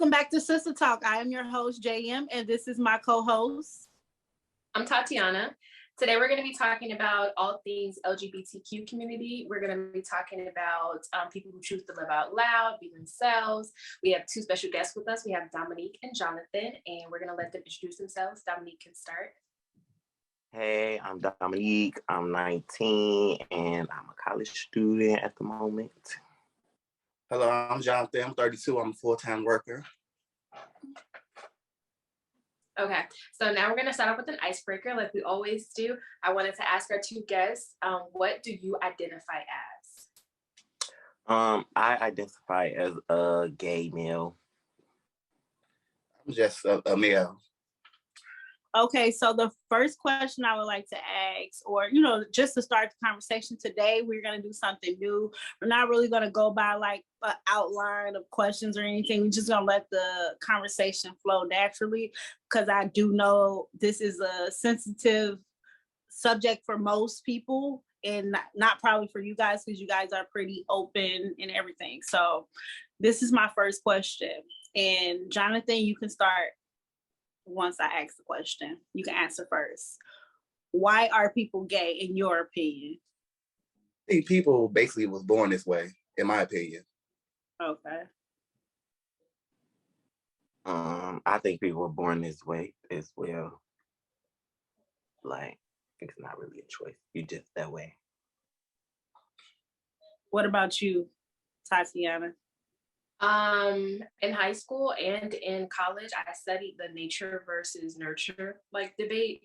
Welcome back to Sister Talk. I am your host, JM, and this is my co-host. I'm Tatiana. Today we're going to be talking about all things LGBTQ community. We're going to be talking about people who choose to live out loud, be themselves. We have two special guests with us. We have Dominique and Jonathan, and we're going to let them introduce themselves. Dominique can start. Hey, I'm Dominique. I'm 19 and I'm a college student at the moment. Hello, I'm Jonathan. I'm 32. I'm a full-time worker. Okay, so now we're going to start off with an icebreaker like we always do. I wanted to ask our two guests, what do you identify as? I identify as a gay male. I'm just a male. Okay, so the first question I would like to ask, or, just to start the conversation today, we're going to do something new. We're not really going to go by like an outline of questions or anything. We're just going to let the conversation flow naturally, because I do know this is a sensitive subject for most people and not probably for you guys, because you guys are pretty open and everything. So this is my first question. And Jonathan, you can start. Once I ask the question, you can answer first. Why are people gay, in your opinion? I think people basically was born this way, in my opinion. Okay. I think people were born this way as well. Like, it's not really a choice. You're just that way. What about you, Tatiana? In high school and in college, I studied the nature versus nurture debate.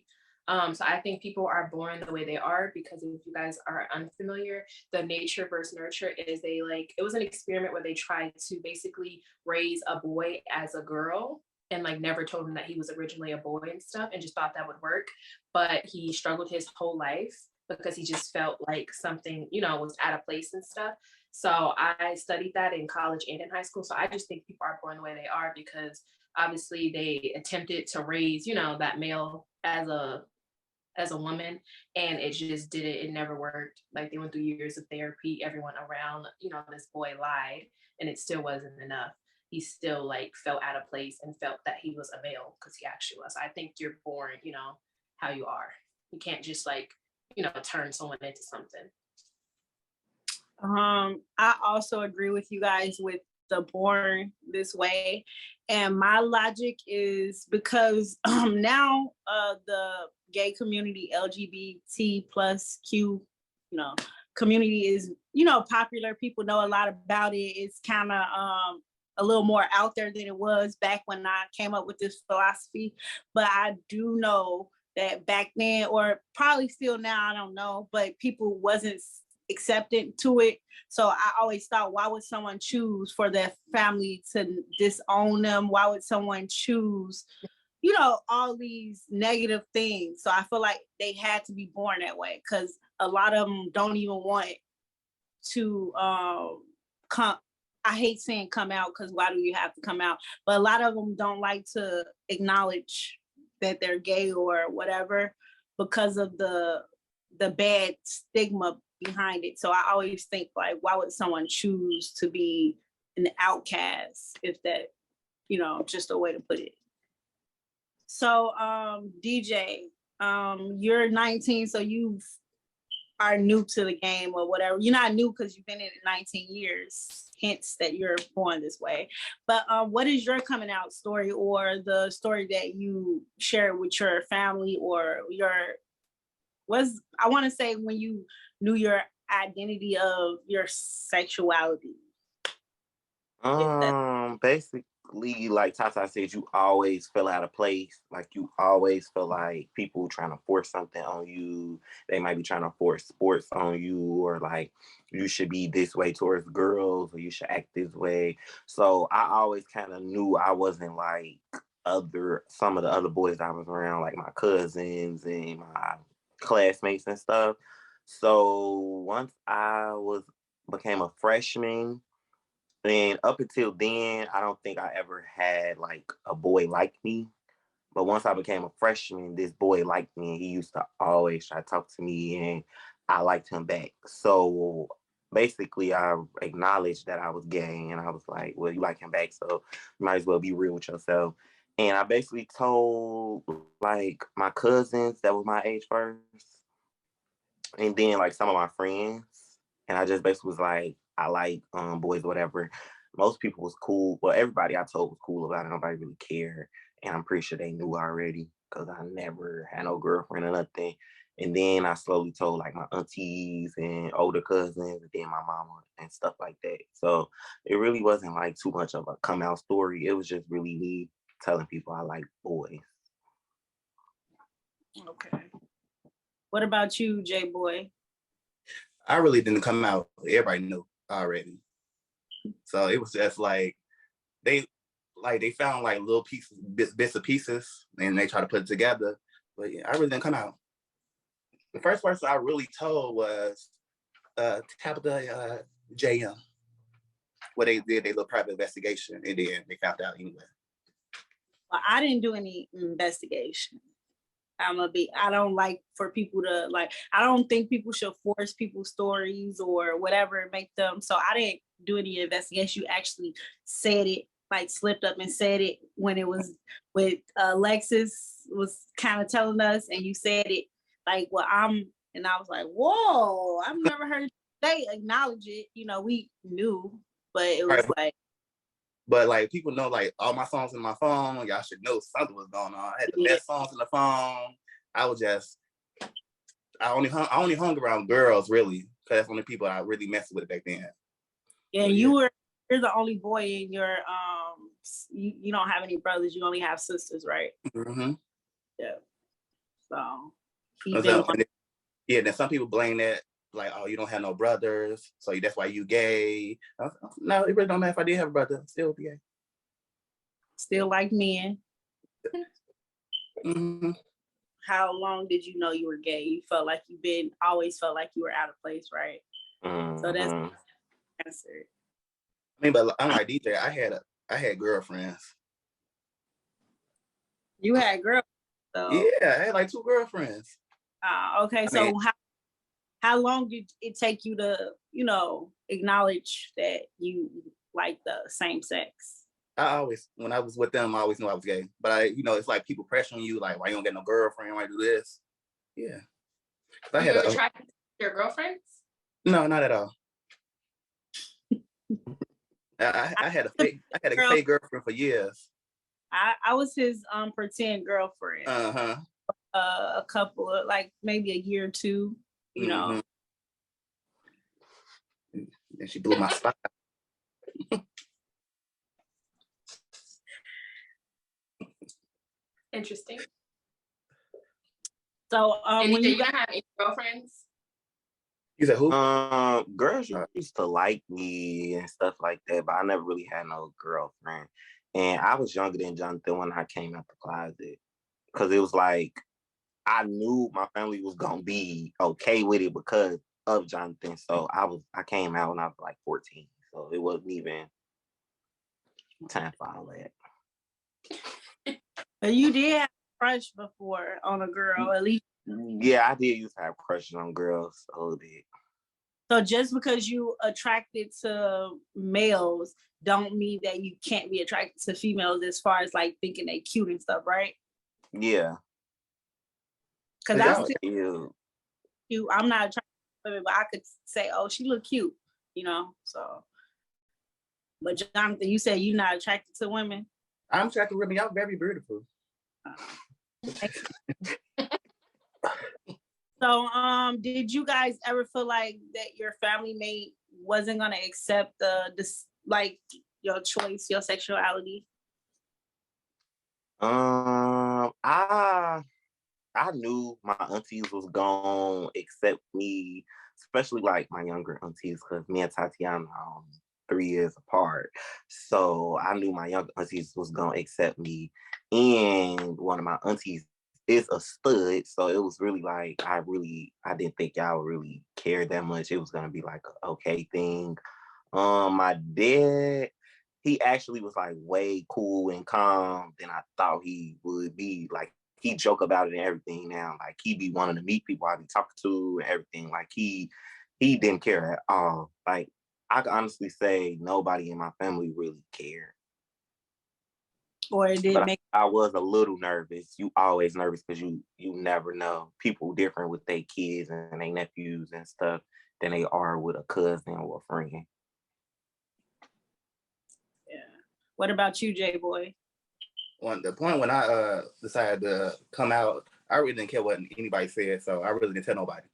So I think people are born the way they are because if you guys are unfamiliar, the nature versus nurture is it was an experiment where they tried to basically raise a boy as a girl and never told him that he was originally a boy and stuff and just thought that would work. But he struggled his whole life because he just felt like something, was out of place and stuff. So I studied that in college and in high school. So I just think people are born the way they are because obviously they attempted to raise, that male as a woman, and it just didn't, it never worked. They went through years of therapy, everyone around, this boy lied, and it still wasn't enough. He still felt out of place and felt that he was a male because he actually was. I think you're born, how you are. You can't just turn someone into something. I also agree with you guys with the born this way. And my logic is because now the gay community, LGBT plus Q, community is, popular. People know a lot about it. It's kind of a little more out there than it was back when I came up with this philosophy. But I do know that back then, or probably still now, I don't know, but people wasn't accepted to it. So I always thought, why would someone choose for their family to disown them? Why would someone choose, all these negative things? So I feel like they had to be born that way because a lot of them don't even want to come. I hate saying come out because why do you have to come out? But a lot of them don't like to acknowledge that they're gay or whatever because of the bad stigma behind it. So I always think why would someone choose to be an outcast if that, just a way to put it. So DJ, you're 19, so you are new to the game or whatever. You're not new because you've been in it 19 years, hence that you're born this way. But what is your coming out story or the story that you share with your family or I want to say when you knew your identity of your sexuality? Basically, like Tata said, you always feel out of place. You always feel like people trying to force something on you. They might be trying to force sports on you, or you should be this way towards girls, or you should act this way. So I always kind of knew I wasn't like some of the other boys I was around, like my cousins and my classmates and stuff. So once I became a freshman, and up until then, I don't think I ever had a boy like me. But once I became a freshman, this boy liked me, and he used to always try to talk to me, and I liked him back. So basically I acknowledged that I was gay, and I was like, well, you like him back, so you might as well be real with yourself. And I basically told like my cousins that was my age first, and then like some of my friends, and I just basically was like, I like boys or whatever. Most people was cool. Well, everybody I told was cool about it. Nobody really cared, and I'm pretty sure they knew already because I never had no girlfriend or nothing. And then I slowly told like my aunties and older cousins, and then my mama and stuff like that. So it really wasn't like too much of a come out story. It was just really me telling people I like boys. Okay. What about you, J Boy? I really didn't come out. Everybody knew already. So it was just like they found like little pieces, bits of pieces, and they try to put it together. But yeah, I really didn't come out. The first person I really told was Tabitha JM, where they did a little private investigation, and then they found out anyway. Well, I didn't do any investigation. I don't like for people to like, I don't think people should force people's stories or whatever, make them. So I didn't do any investigation. You actually said it, like slipped up and said it when it was with Alexis was kind of telling us, and you said it like, and I was like, whoa, I've never heard they acknowledge it. You know, we knew, but it was Right. like, But like people know like all my songs in my phone, y'all should know something was going on. I had the best songs in the phone. I only hung around girls really, because that's the only people I really messed with back then. yeah, So, you're the only boy in your you don't have any brothers, you only have sisters, right? Mm-hmm. Yeah. So then some people blame that like, oh, you don't have no brothers, so that's why you gay. No, it really don't matter if I did have a brother, still be gay. still like men. Mm-hmm. How long did you know you were gay? You felt like always felt like you were out of place, right? Mm-hmm. So that's the answer. I mean, but unlike DJ, I had girlfriends. You had girls, so Yeah, I had like 2 girlfriends. okay. So how long did it take you to, acknowledge that you like the same sex? When I was with them, I always knew I was gay. But it's like people pressuring you, like, why you don't get no girlfriend? Why do this? Yeah. I had attracted to your girlfriends? No, not at all. I had a fake girlfriend for years. I was his pretend girlfriend. Uh-huh. A couple of like maybe a year or two, know. And she blew my spot. Interesting. So when you don't have any girlfriends? You said who? Girls used to like me and stuff like that, but I never really had no girlfriend. And I was younger than Jonathan when I came out the closet, because it was like I knew my family was gonna be okay with it because of Jonathan. So I came out when I was like 14, so it wasn't even time for all that. But you did have a crush before on a girl, at least. Yeah, I did used to have crushes on girls a little bit. So just because you attracted to males don't mean that you can't be attracted to females as far as like thinking they cute and stuff, right? Yeah. Because I was cute. I'm not attracted to women, but I could say, oh, she look cute, so. But Jonathan, you said you're not attracted to women? I'm attracted to women. Y'all very beautiful. So, did you guys ever feel like that your family mate wasn't gonna accept your choice, your sexuality? I knew my aunties was gonna accept me, especially like my younger aunties, because me and Tatiana are 3 years apart. So I knew my younger aunties was gonna accept me, and one of my aunties is a stud, so it was really like I didn't think y'all really care that much. It was gonna be like an okay thing. My dad, he actually was like way cool and calm than I thought he would be. Like he joke about it and everything now. Like he be wanting to meet people I be talking to and everything. Like he he didn't care at all. Like, I can honestly say nobody in my family really cared. Or it didn't make. I was a little nervous. You always nervous because you never know. People different with their kids and their nephews and stuff than they are with a cousin or a friend. Yeah. What about you, J Boy? On the point when I decided to come out, I really didn't care what anybody said, so I really didn't tell nobody.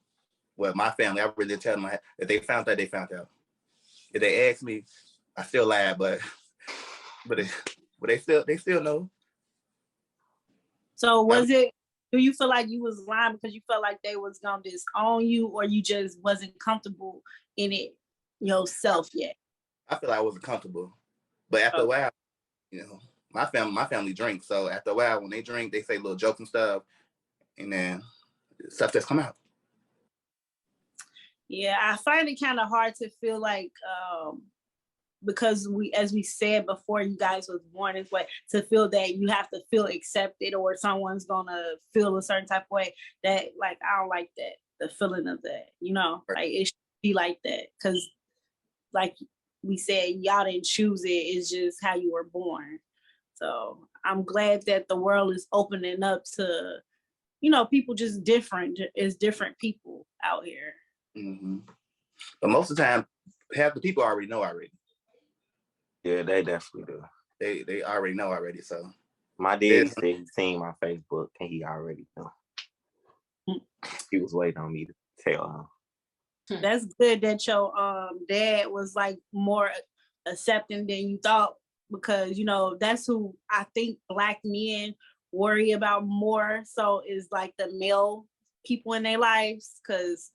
Well, my family, I really didn't tell them. If they found out, they found out. If they asked me, I still lied, but they still know. So do you feel like you was lying because you felt like they was gonna disown you, or you just wasn't comfortable in it yourself yet? I feel like I wasn't comfortable, but after a while, my family drinks. So after a while, when they drink, they say little jokes and stuff, and then stuff just come out. Yeah, I find it kind of hard to feel like because as we said before you guys was born this way, to feel that you have to feel accepted or someone's gonna feel a certain type of way, that like I don't like that, the feeling of that, Right. like it should be like that, because like we said, y'all didn't choose it, it's just how you were born. So I'm glad that the world is opening up to people just different people out here. Mm-hmm. But most of the time, half the people already know already. Yeah, they definitely do. They already know already. So my daddy said he seen my Facebook and he already knew. He was waiting on me to tell him. That's good that your dad was like more accepting than you thought, because that's who I think Black men worry about more. So is like the male people in their lives, because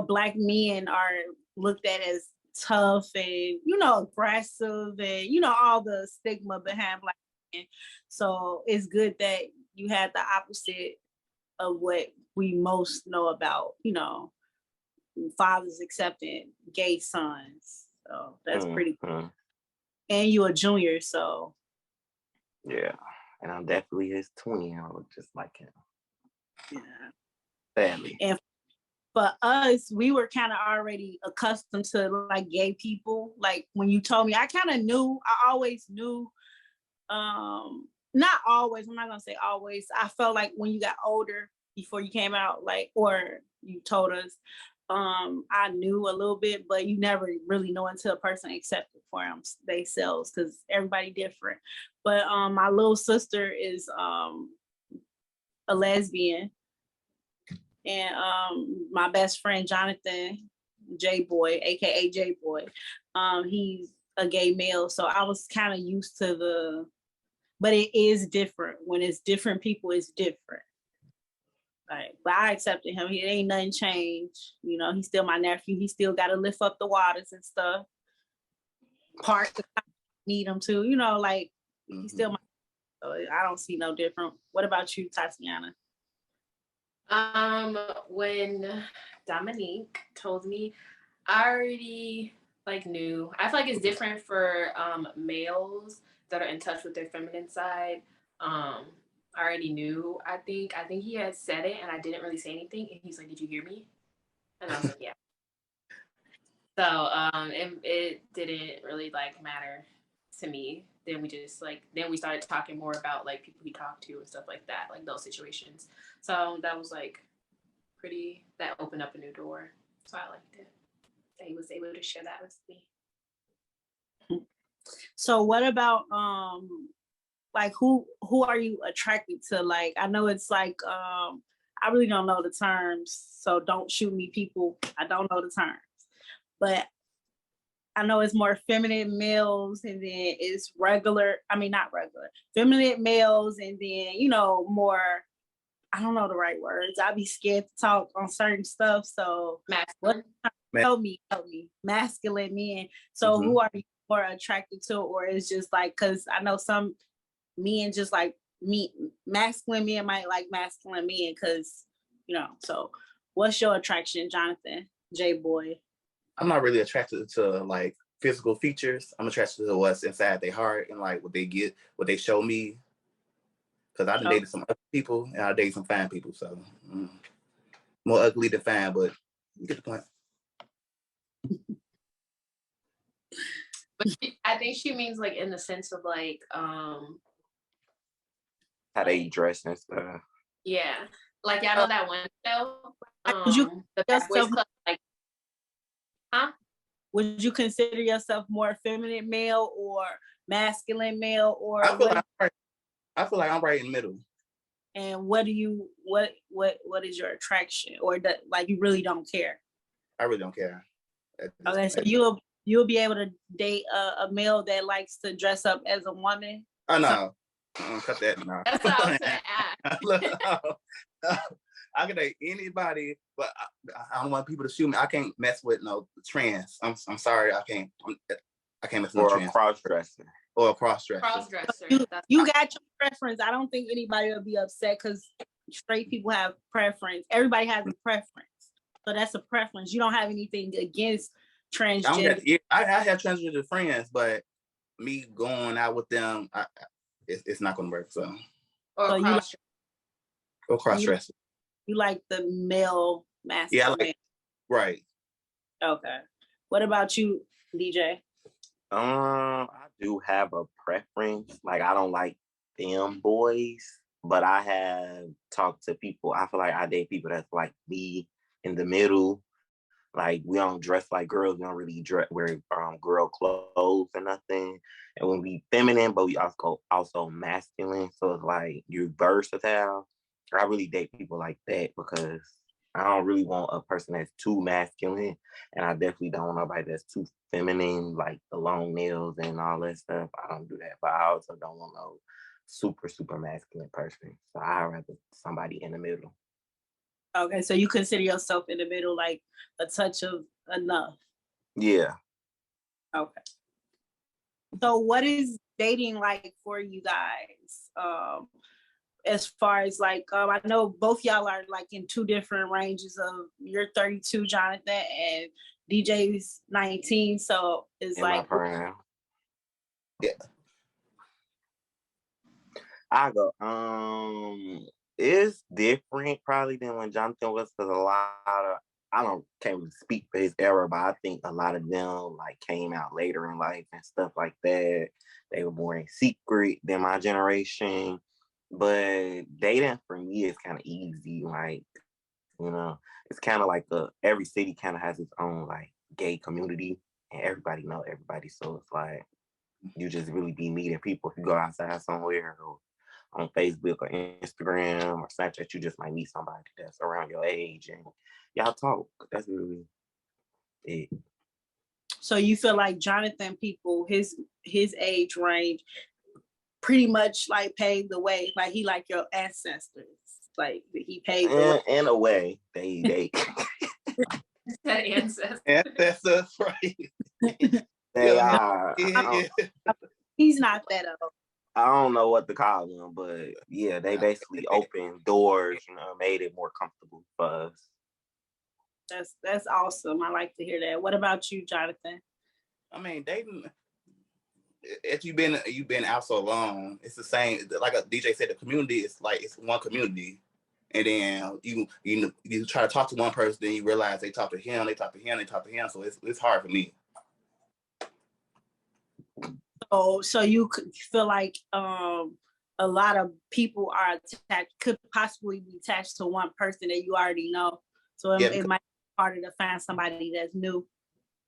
Black men are looked at as tough and aggressive and all the stigma behind Black men. So it's good that you had the opposite of what we most know about, fathers accepting gay sons. So that's pretty cool. And you a junior, so yeah. And I'm definitely his twin. I look just like him. Yeah. Sadly. And for us, we were kind of already accustomed to like gay people. Like when you told me, I kind of knew. I always knew. Not always. I'm not gonna say always. I felt like when you got older, before you came out, like, or you told us, I knew a little bit, but you never really know until a person accepted for themselves, because everybody different. But my little sister is a lesbian, and my best friend Jonathan, J Boy, aka J Boy, he's a gay male. So I was kind of used to but it is different. When it's different people, it's different. Like, but I accepted him. He ain't nothing changed. He's still my nephew. He still got to lift up the waters and stuff. Park the need him to. Like he's still my. So I don't see no different. What about you, Tatiana? When Dominique told me, I already knew. I feel like it's different for males that are in touch with their feminine side. I already knew. I think he had said it and I didn't really say anything, and he's like, "Did you hear me?" And I was like, "Yeah." So it didn't really matter to me. Then we just then we started talking more about people he talked to and stuff like that, those situations. So that was that opened up a new door. So I liked it that he was able to share that with me. So what about who are you attracted to? I know it's I really don't know the terms, so don't shoot me, people. I don't know the terms, but I know it's more feminine males, and then it's not regular, feminine males, and then more, I don't know the right words. I'd be scared to talk on certain stuff. So masculine. Help me. Masculine men. So who are you more attracted to? Or it's just because I know some men just masculine men might like masculine men because, so what's your attraction, Jonathan, J Boy? I'm not really attracted to physical features. I'm attracted to what's inside their heart and what they show me. Because I've dated some other people and I dated some fine people. So more ugly than fine, but you get the point. But I think she means like in the sense of like how they dress and stuff. Yeah, like y'all know that one show, the Bad Boys yourself, Club, like, huh? would you consider yourself more feminine male or masculine male, or I feel like I'm right in the middle. and what do you what is your attraction, or that like you really don't care? I really don't care. Okay, so you'll be able to date a male that likes to dress up as a woman? Oh no, cut that. No. That's what I was gonna ask. Look, I can date anybody, but I don't want people to shoot me. I can't mess with no trans. I'm sorry, I can't mess with no trans. Or a cross-dresser. Or a cross-dresser. Cross-dresser. You got your preference. I don't think anybody will be upset because straight people have preference. Everybody has a preference. So that's a preference. You don't have anything against transgender. I have transgender friends, but me going out with them, it's not going to work. So Or cross-dresser. You like the male masculine? Yeah, right. Okay. What about you, DJ? I do have a preference. Like, I don't like them boys, but I have talked to people. I feel like I date people that's like me in the middle. Like, we don't dress like girls. We don't really wear girl clothes or nothing. And when we feminine, but we also masculine. So it's like you're versatile. I really date people like that because I don't really want a person that's too masculine, and I definitely don't want nobody that's too feminine, like the long nails and all that stuff. I don't do that, but I also don't want no super, super masculine person. So I'd rather somebody in the middle. Okay, so you consider yourself in the middle, like a touch of enough. Yeah. Okay. So what is dating like for you guys? As far as like, I know both y'all are like in two different ranges of, you're 32, Jonathan, and DJ's 19. So it's like, yeah. I go, it's different probably than when Jonathan was, because a lot of, can't really speak for his era, but I think a lot of them like came out later in life and stuff like that. They were more in secret than my generation. But dating for me is kind of easy. Like, you know, it's kind of like every city kind of has its own like gay community, and everybody know everybody. So it's like you just really be meeting people. If you go outside somewhere or on Facebook or Instagram or Snapchat, you just might meet somebody that's around your age and y'all talk. That's really it. So you feel like Jonathan people, his age range, pretty much like paved the way, like he like your ancestors, like he paved the way. In a way, they ancestors, right? They are. He's not that old. I don't know what to call them, but yeah, they basically opened doors, made it more comfortable for us. That's awesome. I like to hear that. What about you, Jonathan? I mean, dating. If you've been out so long, it's the same. Like a DJ said, the community is like it's one community, and then you try to talk to one person, then you realize they talk to him, they talk to him, they talk to him. So it's hard for me. So you could feel like a lot of people are could possibly be attached to one person that you already know. So it might be harder to find somebody that's new.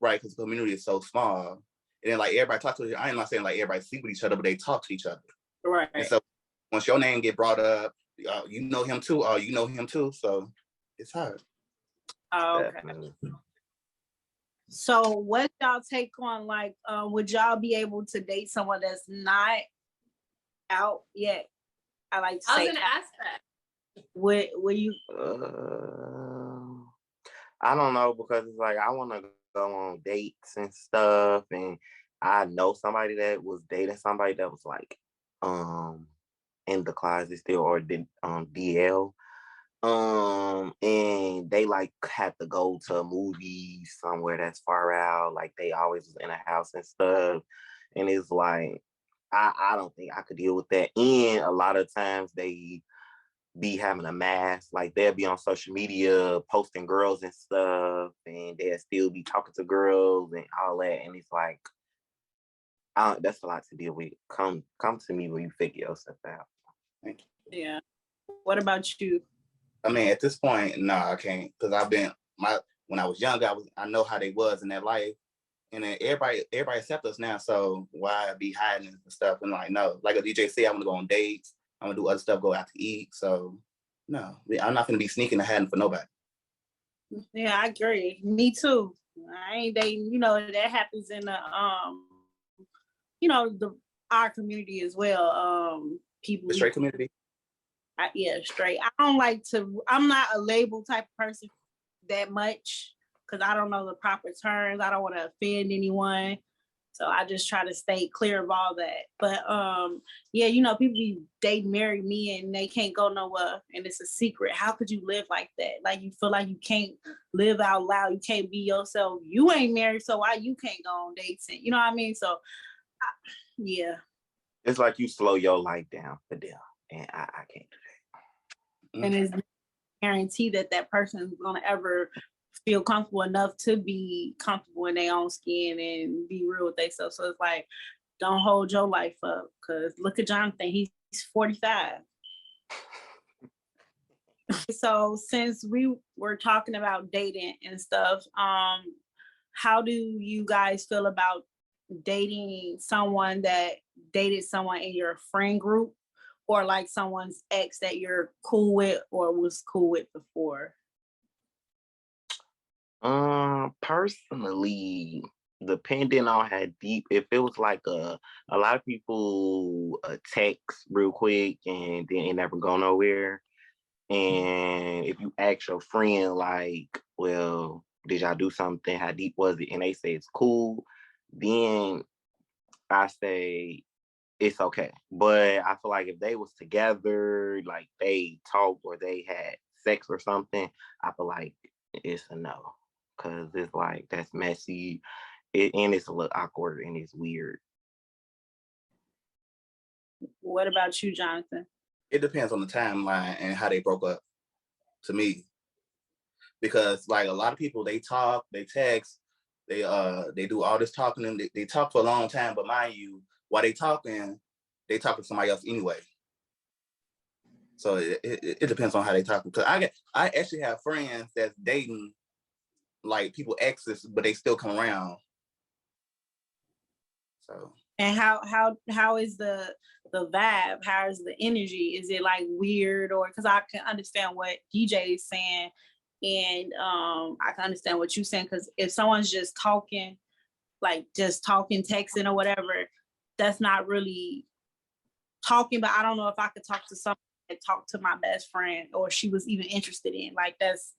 Right, because the community is so small. And then like everybody talk to each other. I am not saying like everybody sleep with each other, but they talk to each other. Right. And so once your name get brought up, you know him too. You know him too. So it's hard. Oh, okay. Definitely. So what y'all take on, like, would y'all be able to date someone that's not out yet? I like to say. I was gonna ask that. Will you? I don't know, because it's like I want to go on dates and stuff, and I know somebody that was dating somebody that was like in the closet still, or did DL. And they like had to go to a movie somewhere that's far out. Like they always was in a house and stuff. And it's like, I don't think I could deal with that. And a lot of times they be having a mask, like they'll be on social media posting girls and stuff, and think they'll still be talking to girls and all that. And it's like, that's a lot to deal with. Come to me when you figure yourself out. Thank you. Yeah. What about you? I mean, at this point, no, I can't, because when I was young, I know how they was in that life, and then everybody accept us now. So why be hiding and stuff? And like, no, like a DJ said, I'm gonna go on dates. I'm gonna do other stuff, go out to eat. So no, I'm not gonna be sneaking and hiding for nobody. Yeah, I agree. Me too. I ain't dating. That happens in the our community as well. People, The straight community. Straight. I'm not a label type of person that much because I don't know the proper terms. I don't want to offend anyone. So I just try to stay clear of all that. But people be dating, marry me, and they can't go nowhere, and it's a secret. How could you live like that? Like you feel like you can't live out loud. You can't be yourself. You ain't married, so why you can't go on dates? And, you know what I mean? So, yeah. It's like you slow your life down for them, and I can't do that. And it's guarantee that person is gonna ever feel comfortable enough to be comfortable in their own skin and be real with themselves. So it's like, don't hold your life up, because look at Jonathan, he's 45. So since we were talking about dating and stuff, how do you guys feel about dating someone that dated someone in your friend group, or like someone's ex that you're cool with or was cool with before? Personally, depending on how deep, if it was like a lot of people text real quick and then it never go nowhere. And if you ask your friend, like, well, did y'all do something? How deep was it? And they say it's cool, then I say it's okay. But I feel like if they was together, like they talked or they had sex or something, I feel like it's a no. Cause it's like, that's messy. And it's a little awkward and it's weird. What about you, Jonathan? It depends on the timeline and how they broke up, to me. Because like a lot of people, they talk, they text, they do all this talking, and they talk for a long time, but mind you, while they talking to somebody else anyway. So it depends on how they talk. Because I actually have friends that's dating like people exes, but they still come around. So. And how is the vibe? How is the energy? Is it like weird, or because I can understand what DJ is saying, and I can understand what you're saying, because if someone's just talking, texting or whatever, that's not really talking. But I don't know if I could talk to someone that talked to my best friend, or she was even interested in. Like, that's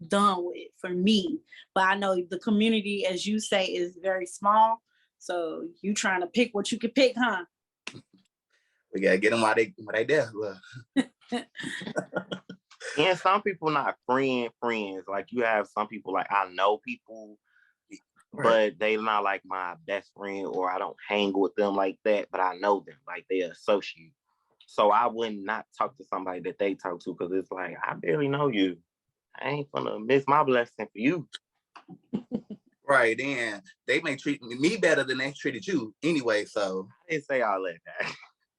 done with for me. But I know the community, as you say, is very small. So you trying to pick what you can pick, huh? We gotta get them while they there. And some people not friends. Like you have some people, like I know people, right, but they not like my best friend, or I don't hang with them like that, but I know them, like they associate. So I would not talk to somebody that they talk to, because it's like, I barely know you. I ain't gonna miss my blessing for you. Right, then they may treat me better than they treated you anyway. So I didn't say all that.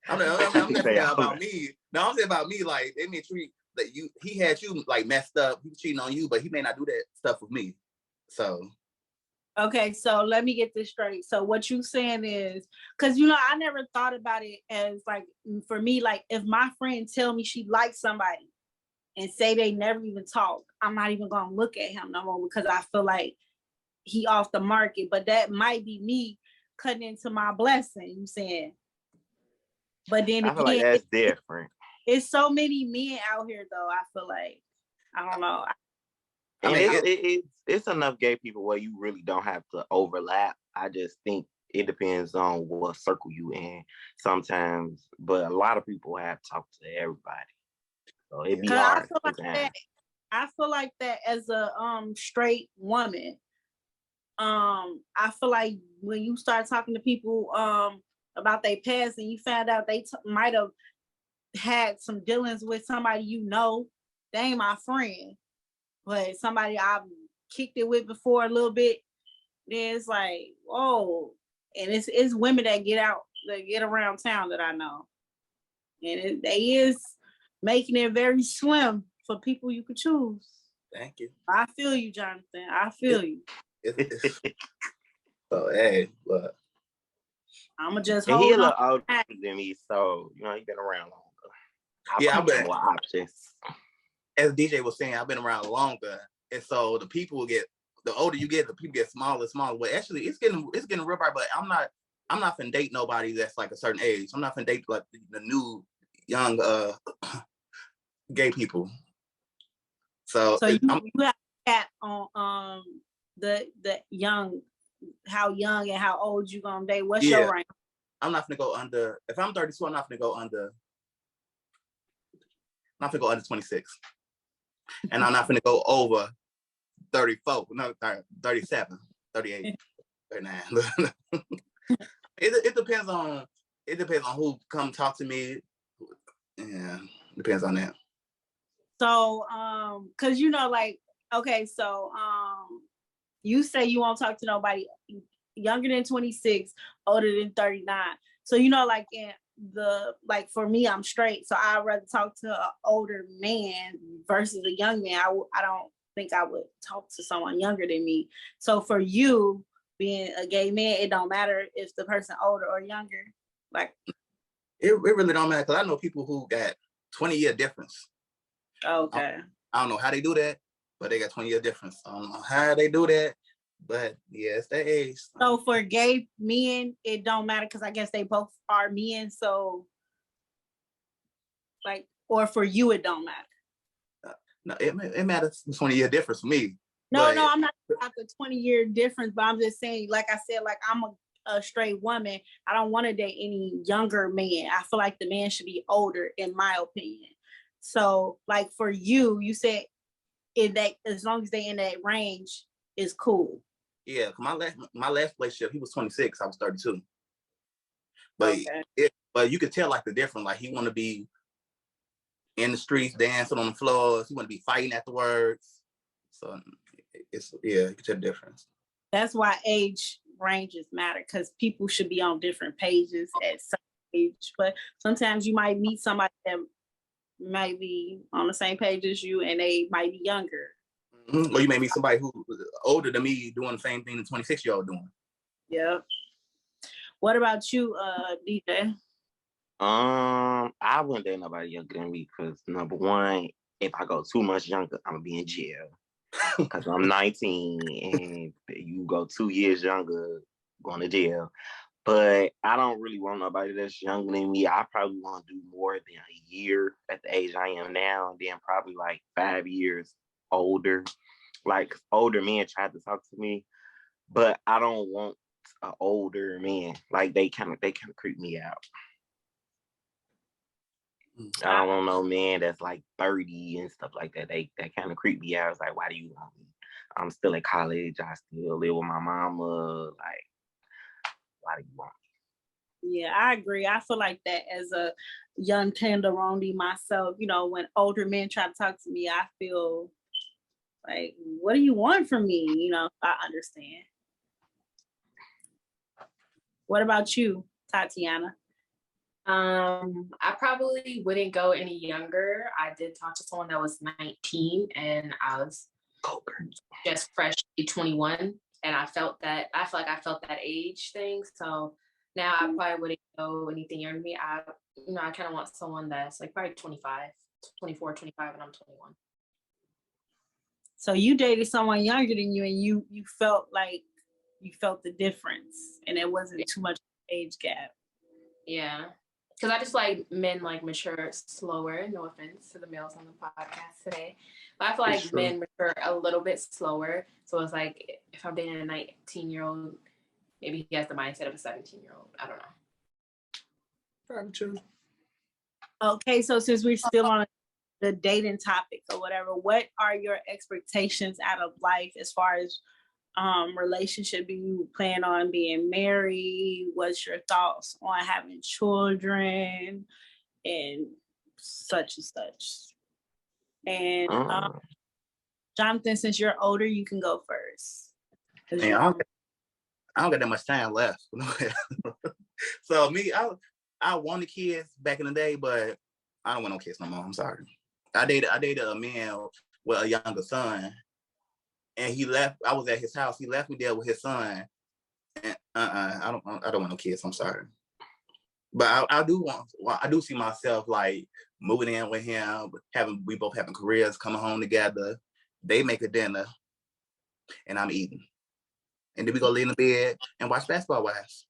I'm not saying about me. No, I'm saying about me. Like, they may treat that he had you like messed up. He was cheating on you, but he may not do that stuff with me. So. Okay, so let me get this straight. So what you saying is, because I never thought about it as like, for me, like if my friend tell me she likes somebody and say they never even talk, I'm not even gonna look at him no more, because I feel like he off the market. But that might be me cutting into my blessing, you saying. But then I feel like that's different. It's so many men out here though. I feel like, I don't know. I mean, it's enough gay people where you really don't have to overlap. I just think it depends on what circle you in sometimes. But a lot of people have talked to everybody, so it'd be hard. I feel like that as a straight woman. I feel like when you start talking to people about their past, and you found out they might have had some dealings with somebody, they ain't my friend, but somebody I've kicked it with before a little bit, then it's like, whoa. And it's women that get around town that I know. And they is making it very slim for people you could choose. Thank you. I feel you, Jonathan. I feel you. So, hey, but I'ma just And he a hold on. little older than me, so you know he been around longer. I've been more options. As DJ was saying, I've been around longer, and so the people the older you get, the people get smaller and smaller. But actually, it's getting real bright. But I'm not finna date nobody that's like a certain age. I'm not finna date like the new young gay people. So you have that on the young, how young and how old you gonna date? What's your range? I'm not gonna go under. If I'm 32, I'm not gonna go under. I'm not gonna go under 26, and I'm not gonna go over 34. No, 37, 38, 39. It depends on who come talk to me. Yeah, depends on that. So cause like, okay, so you say you won't talk to nobody younger than 26, older than 39. So like for me, I'm straight, so I'd rather talk to an older man versus a young man. I don't think I would talk to someone younger than me. So for you being a gay man, it don't matter if the person older or younger. Like it really don't matter, because I know people who got 20-year difference. Okay. I don't know how they do that, but they got 20-year difference. I don't know how they do that, but yeah, it's their age. So for gay men, it don't matter, because I guess they both are men. So like, or for you, it don't matter. No, it matters. 20-year difference for me. No, I'm not about the 20-year difference, but I'm just saying, like I said, like I'm a straight woman. I don't want to date any younger man. I feel like the man should be older, in my opinion. So like for you, you said as long as they in that range is cool. Yeah, my last relationship, he was 26, I was 32. But but you could tell like the difference. Like he want to be in the streets, dancing on the floors. He want to be fighting afterwards. So you can tell the difference. That's why age ranges matter, because people should be on different pages at some age. But sometimes you might meet somebody that might be on the same page as you, and they might be younger. Mm-hmm. Or you may meet somebody who was older than me doing the same thing the 26-year-old doing. Yeah. What about you, DJ? I wouldn't date nobody younger than me, because number one, if I go too much younger, I'm gonna be in jail. Because I'm 19, and you go 2 years younger, going to jail. But I don't really want nobody that's younger than me. I probably want to do more than a year at the age I am now, and then probably like 5 years older. Like older men tried to talk to me, but I don't want an older man. Like they kind of creep me out. I don't want no man that's like 30 and stuff like that. That kind of creep me out. It's like, why do you want me? I'm still at college. I still live with my mama. Like, why do you want me? Yeah, I agree. I feel like that as a young tenderoni myself, when older men try to talk to me, I feel like, what do you want from me? I understand. What about you, Tatiana? I probably wouldn't go any younger. I did talk to someone that was 19, and I was just freshly 21, and I feel like I felt that age thing. So now I probably wouldn't go anything younger than me. I kind of want someone that's like probably 25, 24, 25, and I'm 21. So you dated someone younger than you, and you felt like you felt the difference, and it wasn't too much age gap. Yeah. Because I just like men like mature slower. No offense to the males on the podcast today, but I feel like men mature a little bit slower. So it's like if I'm dating a 19-year-old, maybe he has the mindset of a 17-year-old. I don't know. Probably true. Okay, so since we're still on the dating topic or whatever, what are your expectations out of life as far as relationship? Do you plan on being married? What's your thoughts on having children and such and such? And Jonathan, since you're older, you can go first. Man, I don't got that much time left. So me, I wanted kids back in the day, but I don't want no kids no more. I'm sorry. I dated a man with a younger son, and he left. I was at his house. He left me there with his son. And I don't want no kids. I'm sorry. But I do see myself like moving in with him, we both having careers, coming home together. They make a dinner, and I'm eating, and then we go lay in the bed and watch Basketball Wives.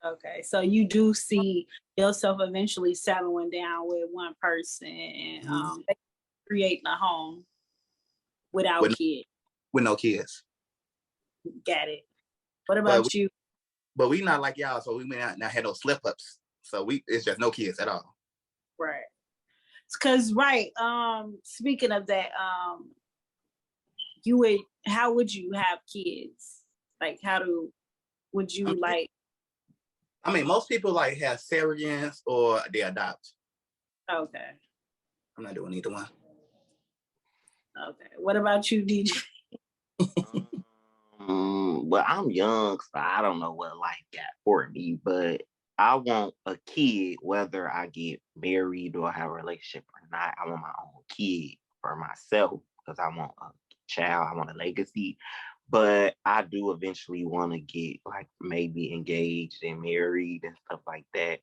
Okay, so you do see yourself eventually settling down with one person and creating a home without kids. With no kids. Got it. What about you? But we not like y'all, so we may not have no slip ups. So it's just no kids at all. Right. Because speaking of that, how would you have kids? Like would you like? I mean, most people like have surrogates or they adopt. Okay. I'm not doing either one. Okay. What about you, DJ? Well, I'm young, so I don't know what life got for me, but I want a kid, whether I get married or have a relationship or not. I want my own kid for myself because I want a child, I want a legacy. But I do eventually want to get like maybe engaged and married and stuff like that.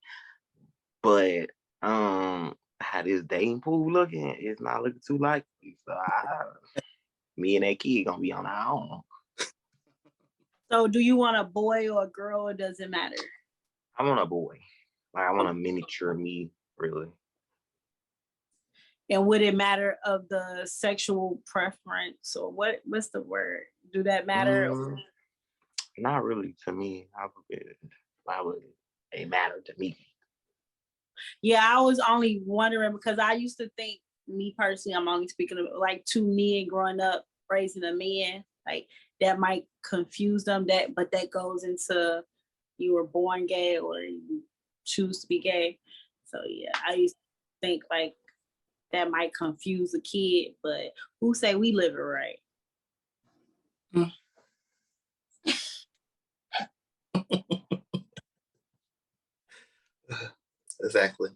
But how this dating pool looking, it's not looking too likely. So me and that kid gonna be on our own. So do you want a boy or a girl, or does it matter? I want a boy. Like I want a miniature me, really. And would it matter of the sexual preference or what's the word? Do that matter? Not really to me. Why would it matter to me? Yeah, I was only wondering because I used to think, me personally, I'm only speaking of like two men growing up, raising a man, like that might confuse them, but that goes into you were born gay or you choose to be gay. So yeah, I used to think like that might confuse a kid, but who say we live it right? Exactly.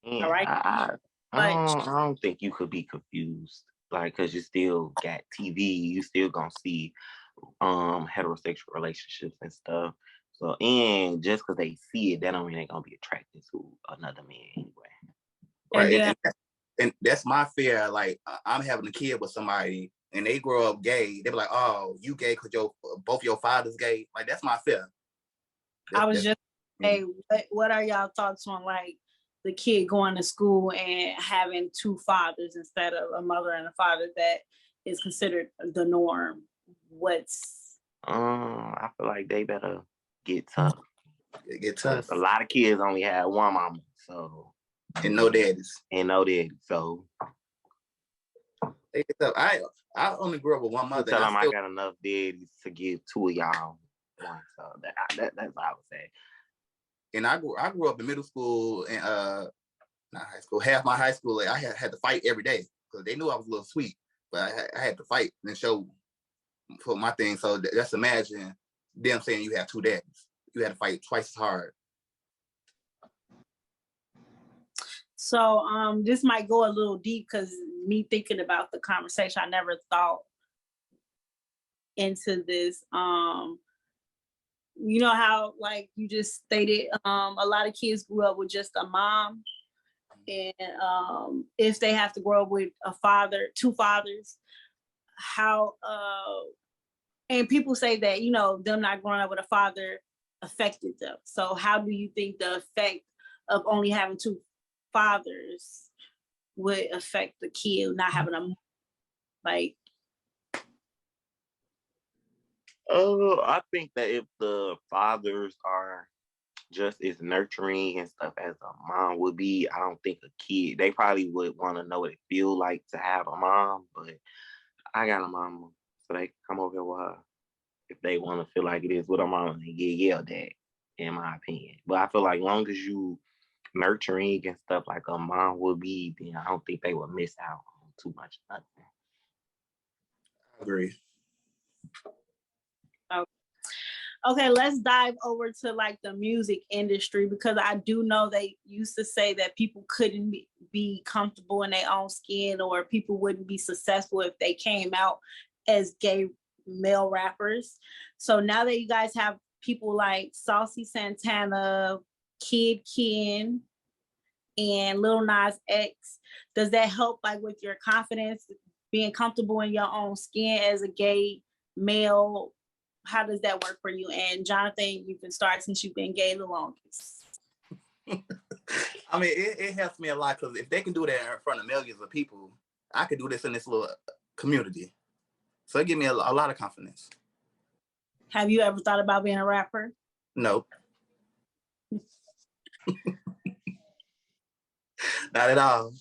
All right. I don't think you could be confused, like, because you still got TV, you still gonna see heterosexual relationships and stuff. So, and just because they see it, that don't mean they're gonna be attracted to another man anyway. Right. And that's my fear. Like, I'm having a kid with somebody and they grow up gay. They be like, "Oh, you gay because both your fathers gay." Like, that's my fear. I was just hey, what are y'all thoughts on like the kid going to school and having two fathers instead of a mother and a father that is considered the norm? I feel like they better get tough. Get tough. A lot of kids only have one mama, so and no daddies. So they get tough. I only grew up with one mother. Tell them I got enough daddies to give two of y'all one. So that's what I would say. And I grew up in middle school and not high school. Half my high school, I had to fight every day because they knew I was a little sweet, but I had to fight and show for my thing. So just imagine them saying you have two daddies. You had to fight twice as hard. So this might go a little deep because me thinking about the conversation, I never thought into this. You know how, like you just stated, a lot of kids grew up with just a mom, and if they have to grow up with a father, two fathers, how and people say that, you know, them not growing up with a father affected them. So how do you think the effect of only having two fathers would affect the kid not having a like? I think that if the fathers are just as nurturing and stuff as a mom would be, I don't think a kid, they probably would want to know what it feels like to have a mom, but I got a mama, so they can come over here with her if they want to feel like it is with a mama and get yelled at, in my opinion. But I feel like long as you nurturing and stuff like a mom would be, then I don't think they would miss out on too much of nothing. I agree. Okay, let's dive over to like the music industry, because I do know they used to say that people couldn't be comfortable in their own skin, or people wouldn't be successful if they came out as gay male rappers. So now that you guys have people like Saucy Santana, Kid Ken, and Lil Nas X, does that help like with your confidence, being comfortable in your own skin as a gay male? How does that work for you? And Jonathan, you can start since you've been gay the longest. I mean, it helps me a lot, because if they can do that in front of millions of people, I could do this in this little community. So it gives me a lot of confidence. Have you ever thought about being a rapper? Nope. Not at all.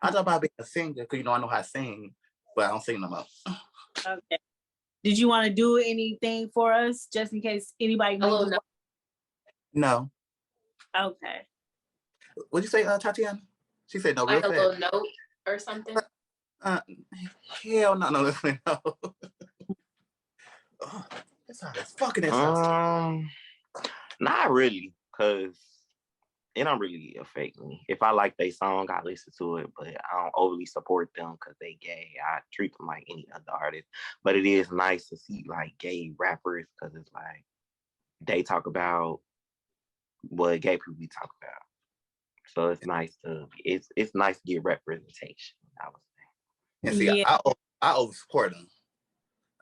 I thought about being a singer, because I know how to sing, but I don't sing no more. Okay. Did you want to do anything for us, just in case anybody knows? No. Okay. What'd you say, Tatiana? She said no, like real a fast. little note or something. Hell no, no. Oh, that's how it's fucking exhausting. Not really, because it don't really affect me. If I like their song, I listen to it, but I don't overly support them because they gay. I treat them like any other artist. But it is nice to see like gay rappers, because it's like they talk about what gay people we talk about. So it's nice to get representation, I would say. And see, I over support them.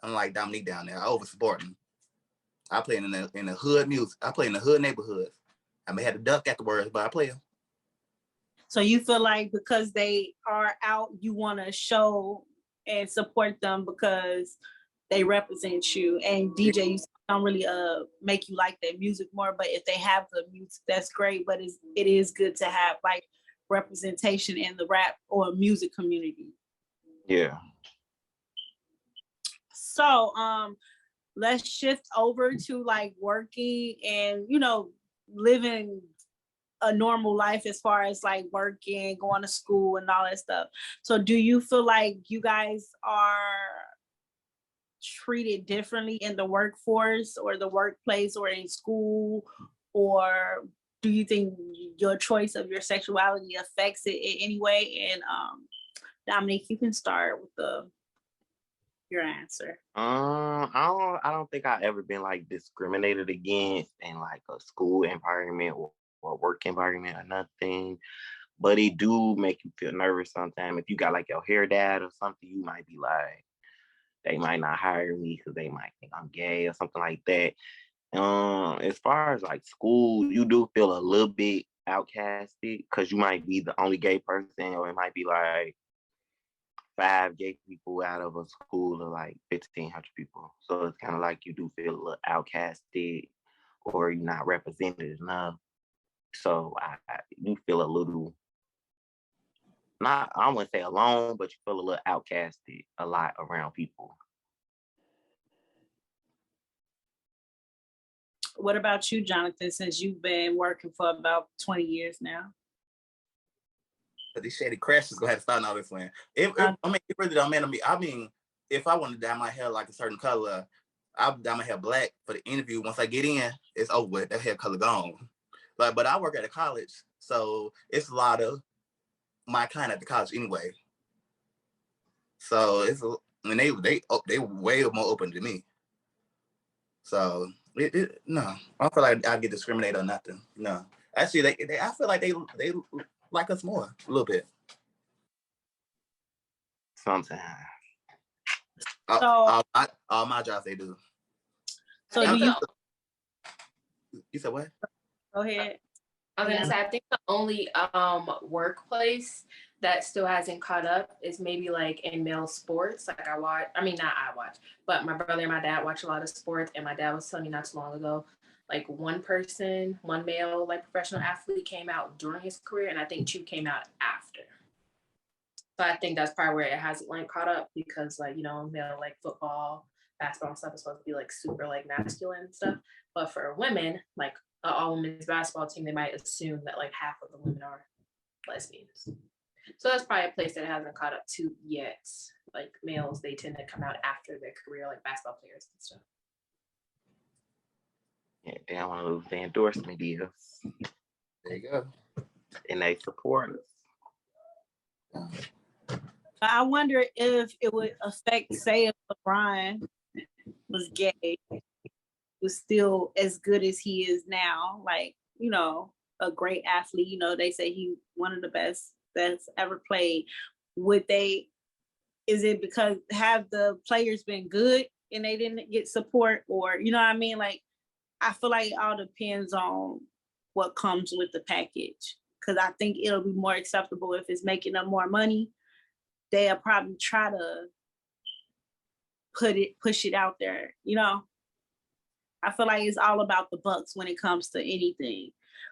I'm like Dominique down there. I over support them. I play in the hood music. I play in the hood neighborhoods. I may have to duck afterwards, but I play them. So you feel like because they are out, you want to show and support them because they represent you. And DJ, you don't really make you like their music more, but if they have the music, that's great. But it is good to have like representation in the rap or music community. Yeah. So let's shift over to like working and living a normal life, as far as like working, going to school and all that stuff. So do you feel like you guys are treated differently in the workforce or the workplace or in school, or do you think your choice of your sexuality affects it in any way? And Dominique, you can start with your answer. I don't think I've ever been like discriminated against in like a school environment or work environment or nothing. But it do make you feel nervous sometimes. If you got like your hair dad or something, you might be like, they might not hire me because they might think I'm gay or something like that. As far as like school, you do feel a little bit outcasted because you might be the only gay person, or it might be like 5 gay people out of a school of like 1,500 people. So it's kind of like you do feel a little outcasted, or you're not represented enough. So you feel a little, not, I wouldn't say alone, but you feel a little outcasted a lot around people. What about you, Jonathan, since you've been working for about 20 years now? But these shady crashes gonna have to start all this one. It really don't matter to me. I mean, if I want to dye my hair like a certain color, I'll dye my hair black for the interview. Once I get in, it's over with. That hair color gone. But I work at a college, so it's a lot of my kind at the college anyway. So when they way more open to me. So no, I don't feel like I get discriminated or nothing. No, actually, I feel like they like us more a little bit. Sometimes. All my jobs they do. So you said what? Go ahead. I was gonna say, I think the only workplace that still hasn't caught up is maybe like in male sports. Like but my brother and my dad watch a lot of sports, and my dad was telling me not too long ago, like one male like professional athlete came out during his career, and I think 2 came out after. So I think that's probably where it hasn't like caught up, because like, male like football, basketball and stuff is supposed to be like super like masculine and stuff. But for women, like all women's basketball team, they might assume that like half of the women are lesbians. So that's probably a place that hasn't caught up to yet. Like males, they tend to come out after their career, like basketball players and stuff. Yeah, they don't want to lose the endorsement deals. There you go. And they support us. I wonder if it would affect, say, if LeBron was gay, was still as good as he is now, like, you know, a great athlete. You know, they say he one of the best that's ever played. Would they? Is it because have the players been good and they didn't get support, or you know what I mean? Like, I feel like it all depends on what comes with the package. Because I think it'll be more acceptable if it's making them more money. They'll probably try to push it out there, you know. I feel like it's all about the bucks when it comes to anything,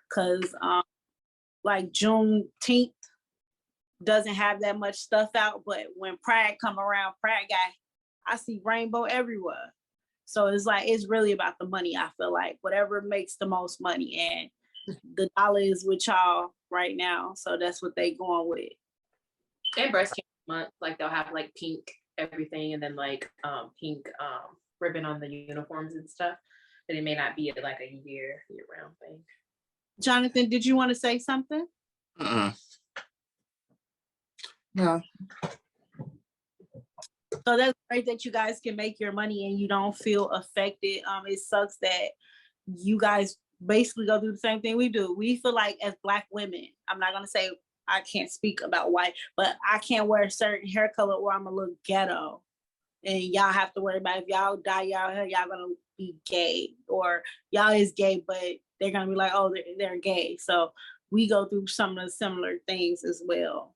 because like Juneteenth doesn't have that much stuff out, but when Pride come around, Pride guy, I see rainbow everywhere. So it's like it's really about the money. I feel like whatever makes the most money, and the dollar is with y'all right now, so that's what they going with. And breast cancer month, like they'll have like pink everything, and then like pink ribbon on the uniforms and stuff. But it may not be like a year-round thing. Jonathan, did you want to say something? No. So that's great that you guys can make your money and you don't feel affected. It sucks that you guys basically go through the same thing we do. We feel like as Black women, I'm not gonna say I can't speak about white, but I can't wear a certain hair color or I'm gonna look ghetto. And y'all have to worry about if y'all dye y'all hair, y'all gonna be gay, or y'all is gay, but they're gonna be like, oh, they're gay. So we go through some of the similar things as well.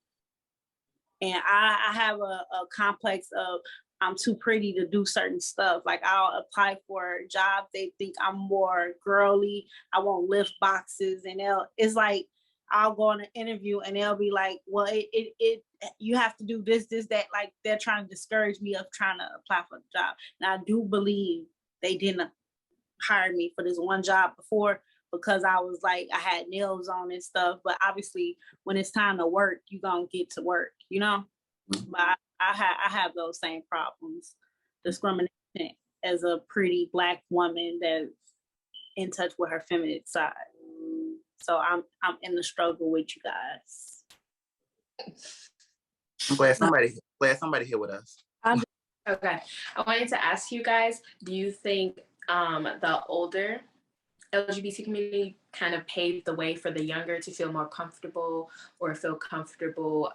And I have a complex of I'm too pretty to do certain stuff. Like I'll apply for jobs. They think I'm more girly. I won't lift boxes, and it's like I'll go on an interview and they'll be like, well, it you have to do this, that. Like they're trying to discourage me of trying to apply for the job. And I do believe they didn't hire me for this one job before because I was like, I had nails on and stuff. But obviously when it's time to work, you're going to get to work, you know? But I have those same problems. Discrimination as a pretty Black woman that's in touch with her feminine side. So I'm in the struggle with you guys. I'm glad somebody here with us. Okay. I wanted to ask you guys, do you think the older LGBT community kind of paved the way for the younger to feel more comfortable or feel comfortable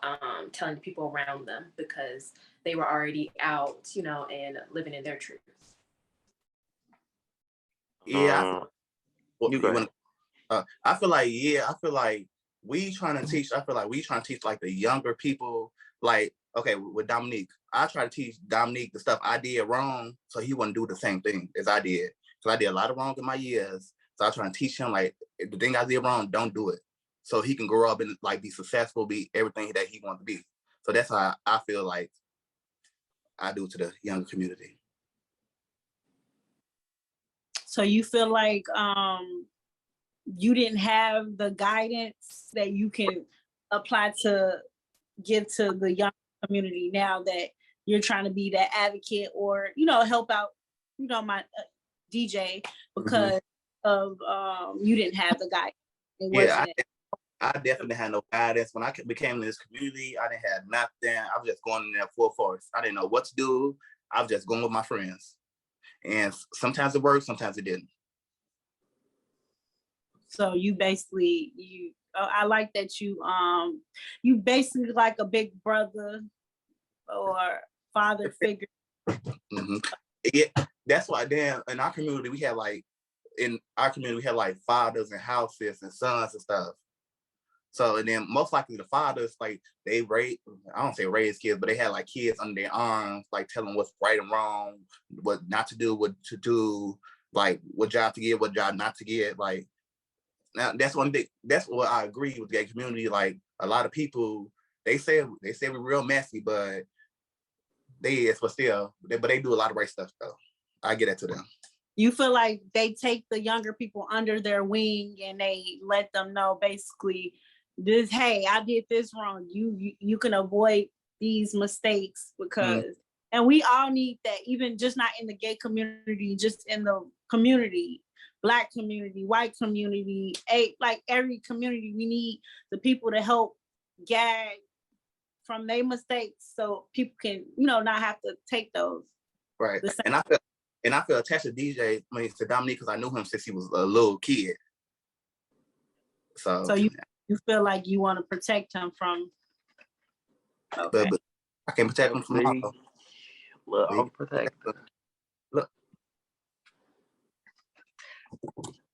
telling the people around them because they were already out, you know, and living in their truth? Yeah. I feel like we trying to teach like the younger people, like, okay, with Dominique, I try to teach Dominique the stuff I did wrong so he wouldn't do the same thing as I did. So I did a lot of wrong in my years. So I try to teach him, like, if the thing I did wrong, don't do it. So he can grow up and like be successful, be everything that he wants to be. So that's how I feel like I do to the younger community. So you feel like you didn't have the guidance that you can apply to give to the young community now that you're trying to be that advocate or, you know, help out, you know, my DJ because of you didn't have the guidance. I definitely had no guidance. When I became in this community, I didn't have nothing. I was just going in there full force. I didn't know what to do. I was just going with my friends. And sometimes it worked, sometimes it didn't. So you basically, I like that you basically like a big brother or father figure. Yeah, that's why then in our community we had like fathers and houses and sons and stuff. So and then most likely the fathers, like they I don't say raise kids, but they had like kids under their arms, like telling what's right and wrong, what not to do, what to do, like what job to get, what job not to get. Like now that's one thing. That's what I agree with the gay community. Like a lot of people, they say we're real messy, but they do a lot of right stuff though. I get it to them. You feel like they take the younger people under their wing and they let them know basically Just, hey, I did this wrong. You can avoid these mistakes because, and we all need that, even just not in the gay community, just in the community, Black community, white community, like every community, we need the people to help gag from their mistakes so people can, not have to take those. Right. And I feel attached to to Dominique, because I knew him since he was a little kid. So you feel like you want to protect him from. Okay. But I can protect him from all. Look, I'll protect him. Look.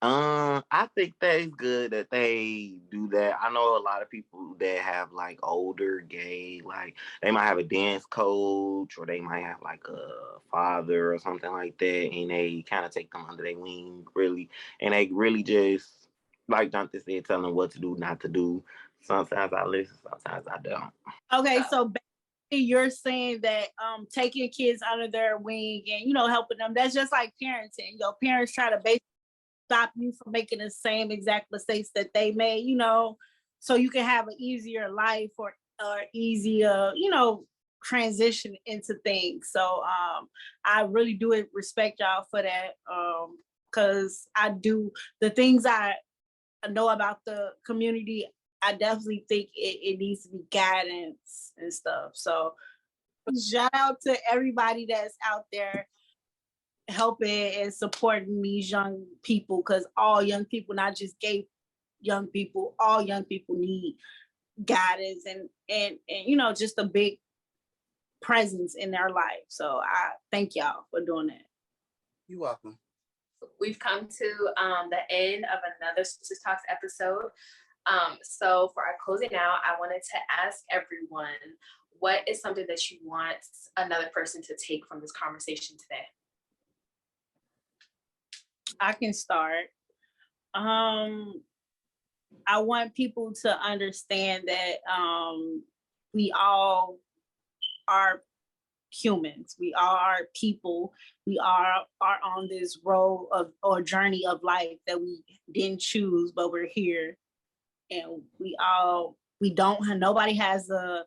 I think that's good that they do that. I know a lot of people that have like older gay, like they might have a dance coach or they might have like a father or something like that, and they kind of take them under their wing, really, and they really just, like Jonathan said, tell them what to do, not to do. Sometimes I listen, sometimes I don't. Okay, so basically you're saying that taking kids under their wing and helping them, that's just like parenting. Your parents try to basically stop you from making the same exact mistakes that they made, so you can have an easier life or easier, transition into things. So I really do respect y'all for that, because I do the things I know about the community. I definitely think it needs to be guidance and stuff. So shout out to everybody that's out there helping and supporting these young people, because all young people, not just gay young people, all young people need guidance and just a big presence in their life. So I thank y'all for doing that. You're welcome. We've come to the end of another Sisters Talks episode. So for our closing out, I wanted to ask everyone, what is something that you want another person to take from this conversation today? I can start. I want people to understand that we all are humans. We all are people. We are on this road or journey of life that we didn't choose, but we're here. And nobody has a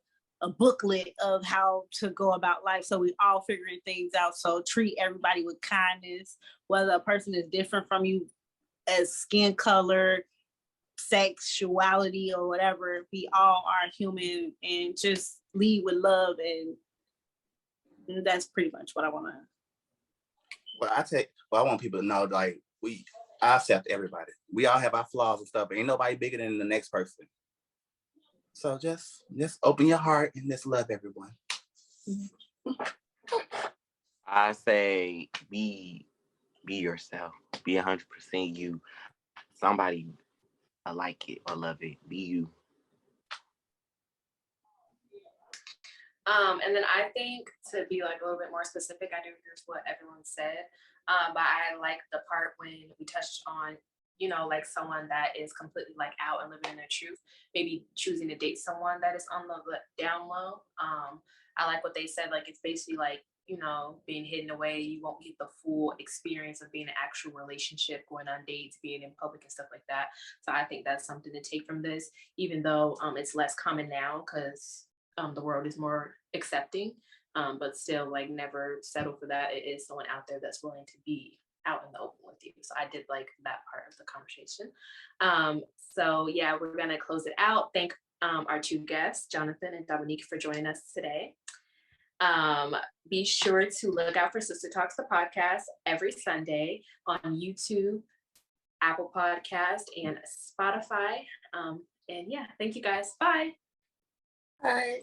booklet of how to go about life. So we all figuring things out. So treat everybody with kindness, whether a person is different from you as skin color, sexuality, or whatever. We all are human, and just lead with love. And that's pretty much what I want to. I want people to know, like, I accept everybody. We all have our flaws and stuff, but ain't nobody bigger than the next person. So just open your heart and just love everyone. I say be yourself. Be 100% you. Somebody like it or love it. Be you. And then I think, to be like a little bit more specific, I do agree with what everyone said. But I like the part when we touched on, like someone that is completely like out and living in their truth, maybe choosing to date someone that is on the down low. I like what they said, like it's basically like, being hidden away. You won't get the full experience of being an actual relationship, going on dates, being in public and stuff like that. So I think that's something to take from this, even though it's less common now because the world is more accepting, but still, like, never settle for that. It is someone out there that's willing to be out in the open with you. So I did like that part of the conversation. So yeah, we're gonna close it out. Thank our two guests, Jonathan and Dominique, for joining us today. Be sure to look out for Sister Talks, the podcast, every Sunday on YouTube, Apple Podcast, and Spotify. And yeah, thank you guys. Bye. Bye.